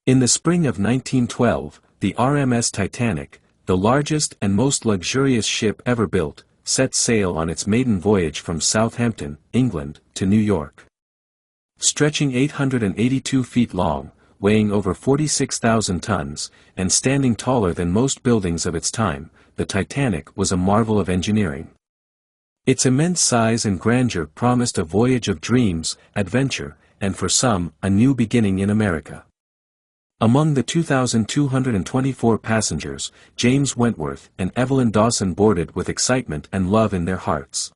In the spring of 1912, the RMS Titanic, the largest and most luxurious ship ever built, set sail on its maiden voyage from Southampton, England, to New York. Stretching 882 feet long, weighing over 46,000 tons, and standing taller than most buildings of its time, the Titanic was a marvel of engineering. Its immense size and grandeur promised a voyage of dreams, adventure, and for some, a new beginning in America. Among the 2,224 passengers, James Wentworth and Evelyn Dawson boarded with excitement and love in their hearts.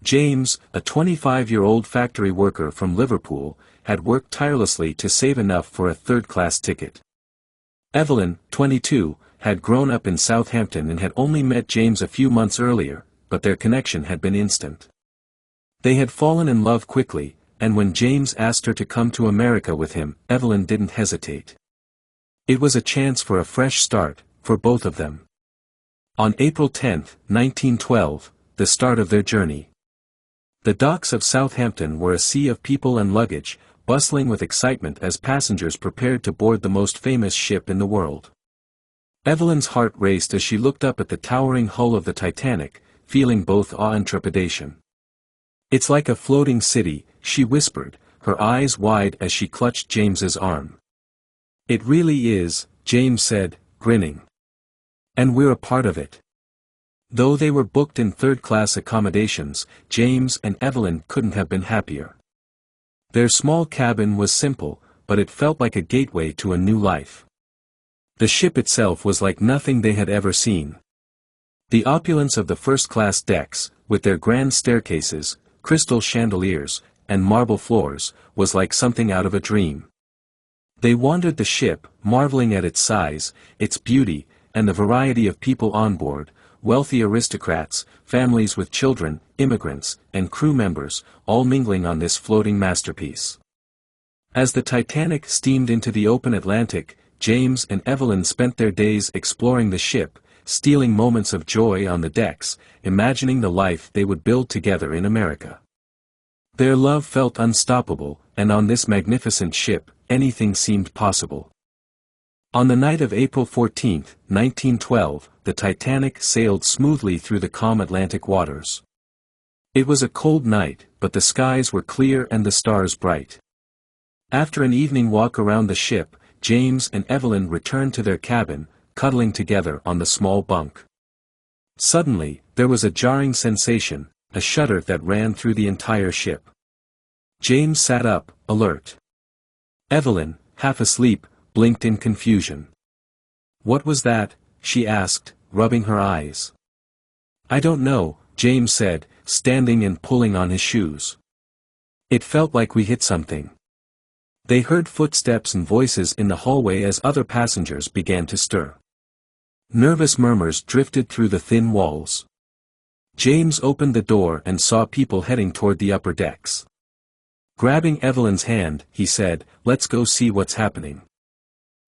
James, a 25-year-old factory worker from Liverpool, had worked tirelessly to save enough for a third-class ticket. Evelyn, 22, had grown up in Southampton and had only met James a few months earlier, but their connection had been instant. They had fallen in love quickly, and when James asked her to come to America with him, Evelyn didn't hesitate. It was a chance for a fresh start, for both of them. On April 10, 1912, the start of their journey. The docks of Southampton were a sea of people and luggage, bustling with excitement as passengers prepared to board the most famous ship in the world. Evelyn's heart raced as she looked up at the towering hull of the Titanic, feeling both awe and trepidation. "It's like a floating city," she whispered, her eyes wide as she clutched James's arm. "It really is," James said, grinning. "And we're a part of it." Though they were booked in third-class accommodations, James and Evelyn couldn't have been happier. Their small cabin was simple, but it felt like a gateway to a new life. The ship itself was like nothing they had ever seen. The opulence of the first-class decks, with their grand staircases, crystal chandeliers, and marble floors, was like something out of a dream. They wandered the ship, marveling at its size, its beauty, and the variety of people on board, wealthy aristocrats, families with children, immigrants, and crew members, all mingling on this floating masterpiece. As the Titanic steamed into the open Atlantic, James and Evelyn spent their days exploring the ship, stealing moments of joy on the decks, imagining the life they would build together in America. Their love felt unstoppable, and on this magnificent ship, anything seemed possible. On the night of April 14, 1912, the Titanic sailed smoothly through the calm Atlantic waters. It was a cold night, but the skies were clear and the stars bright. After an evening walk around the ship, James and Evelyn returned to their cabin, cuddling together on the small bunk. Suddenly, there was a jarring sensation, a shudder that ran through the entire ship. James sat up, alert. Evelyn, half asleep, blinked in confusion. "What was that?" she asked, rubbing her eyes. "I don't know," James said, standing and pulling on his shoes. "It felt like we hit something." They heard footsteps and voices in the hallway as other passengers began to stir. Nervous murmurs drifted through the thin walls. James opened the door and saw people heading toward the upper decks. Grabbing Evelyn's hand, he said, "Let's go see what's happening."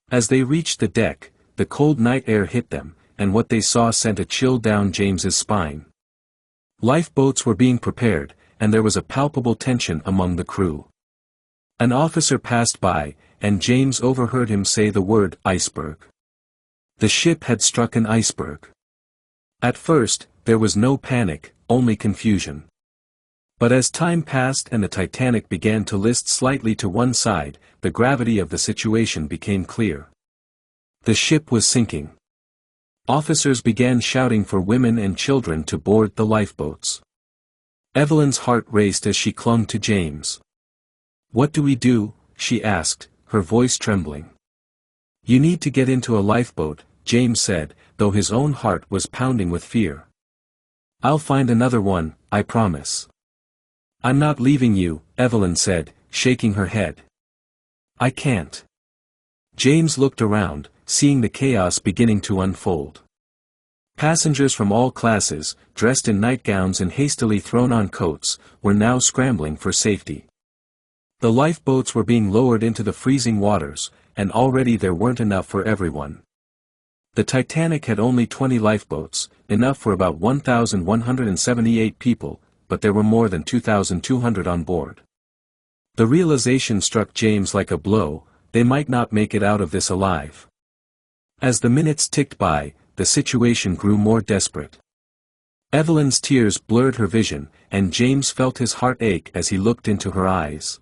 As they reached the deck, the cold night air hit them, and what they saw sent a chill down James's spine. Lifeboats were being prepared, and there was a palpable tension among the crew. An officer passed by, and James overheard him say the word iceberg. The ship had struck an iceberg. At first, there was no panic, only confusion. But as time passed and the Titanic began to list slightly to one side, the gravity of the situation became clear. The ship was sinking. Officers began shouting for women and children to board the lifeboats. Evelyn's heart raced as she clung to James. "What do we do?" she asked, her voice trembling. "You need to get into a lifeboat," James said, though his own heart was pounding with fear. "I'll find another one, I promise." "I'm not leaving you," Evelyn said, shaking her head. "I can't." James looked around, seeing the chaos beginning to unfold. Passengers from all classes, dressed in nightgowns and hastily thrown on coats, were now scrambling for safety. The lifeboats were being lowered into the freezing waters, and already there weren't enough for everyone. The Titanic had only 20 lifeboats, enough for about 1,178 people, but there were more than 2,200 on board. The realization struck James like a blow, they might not make it out of this alive. As the minutes ticked by, the situation grew more desperate. Evelyn's tears blurred her vision, and James felt his heart ache as he looked into her eyes.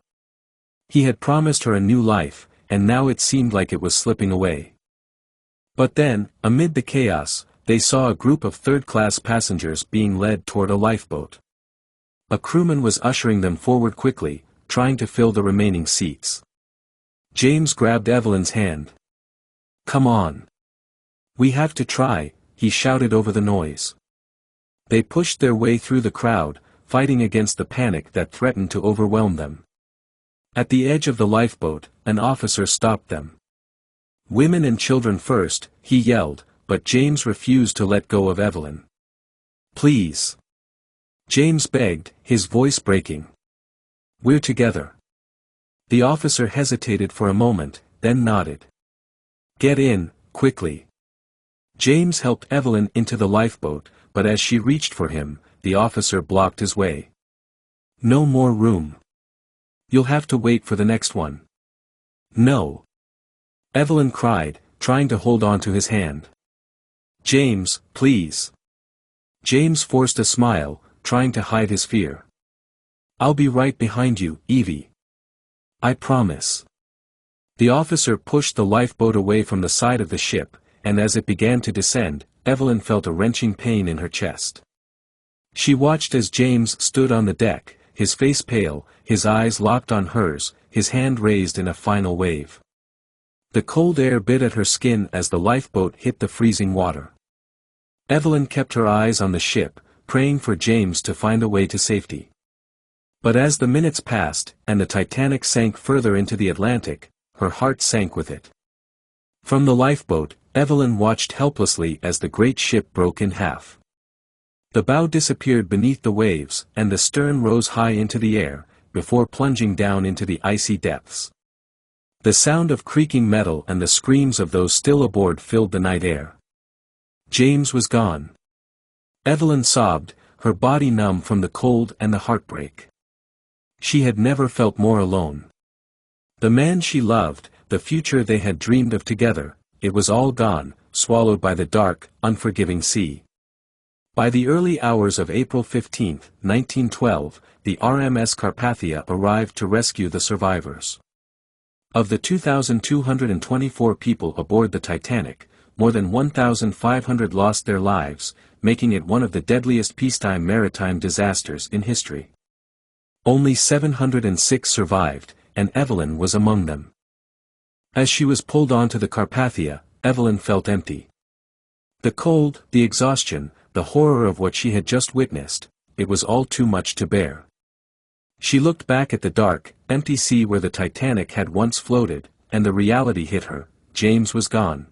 He had promised her a new life, and now it seemed like it was slipping away. But then, amid the chaos, they saw a group of third-class passengers being led toward a lifeboat. A crewman was ushering them forward quickly, trying to fill the remaining seats. James grabbed Evelyn's hand. "Come on. We have to try," he shouted over the noise. They pushed their way through the crowd, fighting against the panic that threatened to overwhelm them. At the edge of the lifeboat, an officer stopped them. "Women and children first," he yelled, but James refused to let go of Evelyn. "Please." James begged, his voice breaking. "We're together." The officer hesitated for a moment, then nodded. "Get in, quickly." James helped Evelyn into the lifeboat, but as she reached for him, the officer blocked his way. "No more room. You'll have to wait for the next one." "No." Evelyn cried, trying to hold on to his hand. "James, please." James forced a smile, trying to hide his fear. "I'll be right behind you, Evie. I promise." The officer pushed the lifeboat away from the side of the ship, and as it began to descend, Evelyn felt a wrenching pain in her chest. She watched as James stood on the deck, his face pale, his eyes locked on hers, his hand raised in a final wave. The cold air bit at her skin as the lifeboat hit the freezing water. Evelyn kept her eyes on the ship, praying for James to find a way to safety. But as the minutes passed, and the Titanic sank further into the Atlantic, her heart sank with it. From the lifeboat, Evelyn watched helplessly as the great ship broke in half. The bow disappeared beneath the waves, and the stern rose high into the air, before plunging down into the icy depths. The sound of creaking metal and the screams of those still aboard filled the night air. James was gone. Evelyn sobbed, her body numb from the cold and the heartbreak. She had never felt more alone. The man she loved, the future they had dreamed of together, it was all gone, swallowed by the dark, unforgiving sea. By the early hours of April 15, 1912, the RMS Carpathia arrived to rescue the survivors. Of the 2,224 people aboard the Titanic, more than 1,500 lost their lives, making it one of the deadliest peacetime maritime disasters in history. Only 706 survived, and Evelyn was among them. As she was pulled onto the Carpathia, Evelyn felt empty. The cold, the exhaustion, the horror of what she had just witnessed, it was all too much to bear. She looked back at the dark, empty sea where the Titanic had once floated, and the reality hit her: James was gone.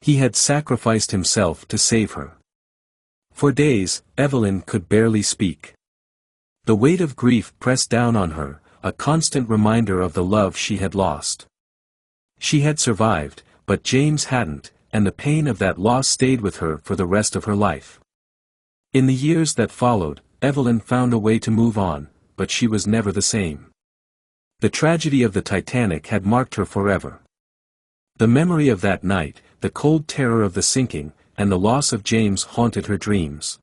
He had sacrificed himself to save her. For days, Evelyn could barely speak. The weight of grief pressed down on her, a constant reminder of the love she had lost. She had survived, but James hadn't, and the pain of that loss stayed with her for the rest of her life. In the years that followed, Evelyn found a way to move on, but she was never the same. The tragedy of the Titanic had marked her forever. The memory of that night, the cold terror of the sinking, and the loss of James haunted her dreams.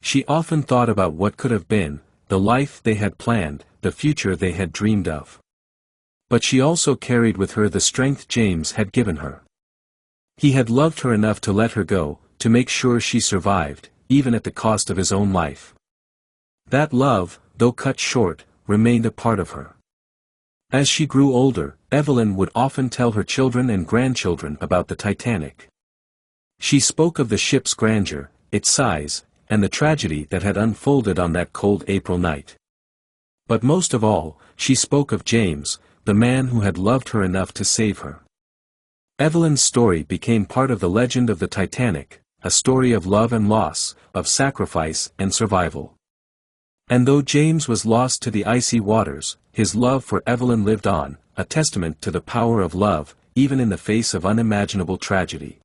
She often thought about what could have been, the life they had planned, the future they had dreamed of. But she also carried with her the strength James had given her. He had loved her enough to let her go, to make sure she survived, even at the cost of his own life. That love, though cut short, remained a part of her. As she grew older, Evelyn would often tell her children and grandchildren about the Titanic. She spoke of the ship's grandeur, its size, and the tragedy that had unfolded on that cold April night. But most of all, she spoke of James, the man who had loved her enough to save her. Evelyn's story became part of the legend of the Titanic, a story of love and loss, of sacrifice and survival. And though James was lost to the icy waters, his love for Evelyn lived on, a testament to the power of love, even in the face of unimaginable tragedy.